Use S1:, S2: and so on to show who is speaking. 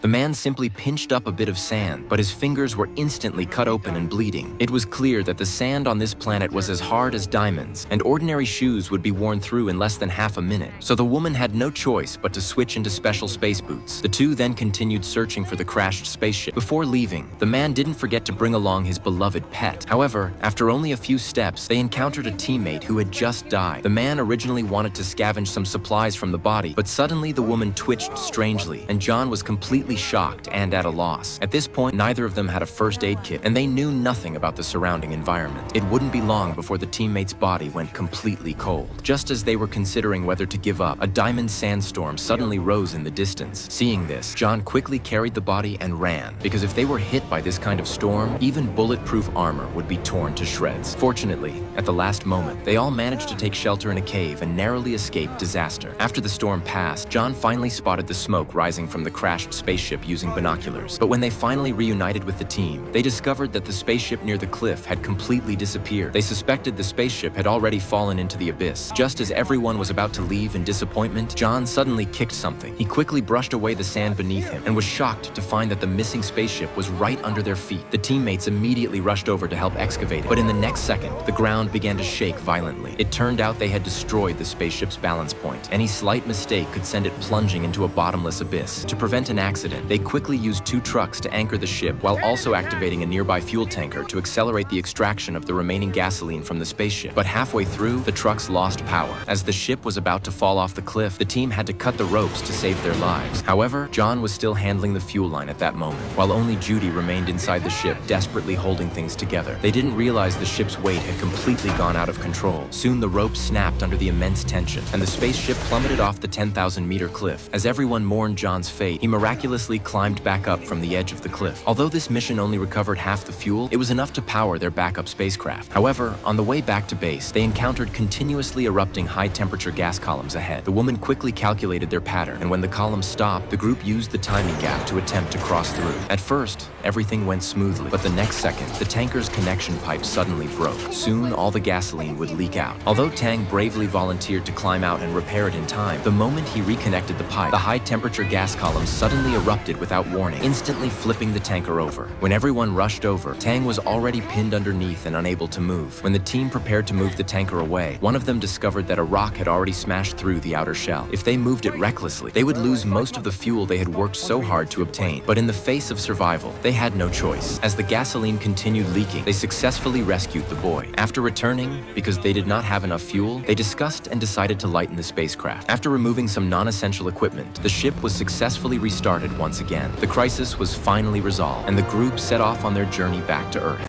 S1: The man simply pinched up a bit of sand, but his fingers were instantly cut open and bleeding. It was clear that the sand on this planet was as hard as diamonds, and ordinary shoes would be worn through in less than half a minute. So the woman had no choice but to switch into special space boots. The two then continued searching for the crashed spaceship. Before leaving, the man didn't forget to bring along his beloved pet. However, after only a few steps, they encountered a teammate who had just died. The man originally wanted to scavenge some supplies from the body, but suddenly the woman twitched strangely, and John was completely shocked and at a loss. At this point, neither of them had a first aid kit, and they knew nothing about the surrounding environment. It wouldn't be long before the teammate's body went completely cold. Just as they were considering whether to give up, a diamond sandstorm suddenly rose in the distance. Seeing this, John quickly carried the body and ran, because if they were hit by this kind of storm, even bulletproof armor would be torn to shreds. Fortunately, at the last moment, they all managed to take shelter in a cave and narrowly escaped disaster. After the storm passed, John finally spotted the smoke rising from the crashed spaceship using binoculars. But when they finally reunited with the team, they discovered that the spaceship near the cliff had completely disappeared. They suspected the spaceship had already fallen into the abyss. Just as everyone was about to leave in disappointment, John suddenly kicked something. He quickly brushed away the sand beneath him and was shocked to find that the missing spaceship was right under their feet. The teammates immediately rushed over to help excavate it, but in the next second, the ground began to shake violently. It turned out they had destroyed the spaceship's balance point. Any slight mistake could send it plunging into a bottomless abyss. To prevent an accident, they quickly used 2 trucks to anchor the ship while also activating a nearby fuel tanker to accelerate the extraction of the remaining gasoline from the spaceship. But halfway through, the trucks lost power. As the ship was about to fall off the cliff, the team had to cut the ropes to save their lives. However, John was still handling the fuel line at that moment, while only Judy remained inside the ship, desperately holding things together. They didn't realize the ship's weight had completely gone out of control. Soon the ropes snapped under the immense tension, and the spaceship plummeted off the 10,000-meter cliff. As everyone mourned John's fate, he miraculously climbed back up from the edge of the cliff. Although this mission only recovered half the fuel, it was enough to power their backup spacecraft. However, on the way back to base, they encountered continuously erupting high-temperature gas columns ahead. The woman quickly calculated their pattern, and when the columns stopped, the group used the timing gap to attempt to cross through. At first, everything went smoothly, but the next second, the tanker's connection pipe suddenly broke. Soon, all the gasoline would leak out. Although Tang bravely volunteered to climb out and repair it in time, the moment he reconnected the pipe, the high-temperature gas columns suddenly erupted without warning, instantly flipping the tanker over. When everyone rushed over, Tang was already pinned underneath and unable to move. When the team prepared to move the tanker away, one of them discovered that a rock had already smashed through the outer shell. If they moved it recklessly, they would lose most of the fuel they had worked so hard to obtain. But in the face of survival, they had no choice. As the gasoline continued leaking, they successfully rescued the boy. After returning, because they did not have enough fuel, they discussed and decided to lighten the spacecraft. After removing some non-essential equipment, the ship was successfully restarted once again. The crisis was finally resolved, and the group set off on their journey back to Earth.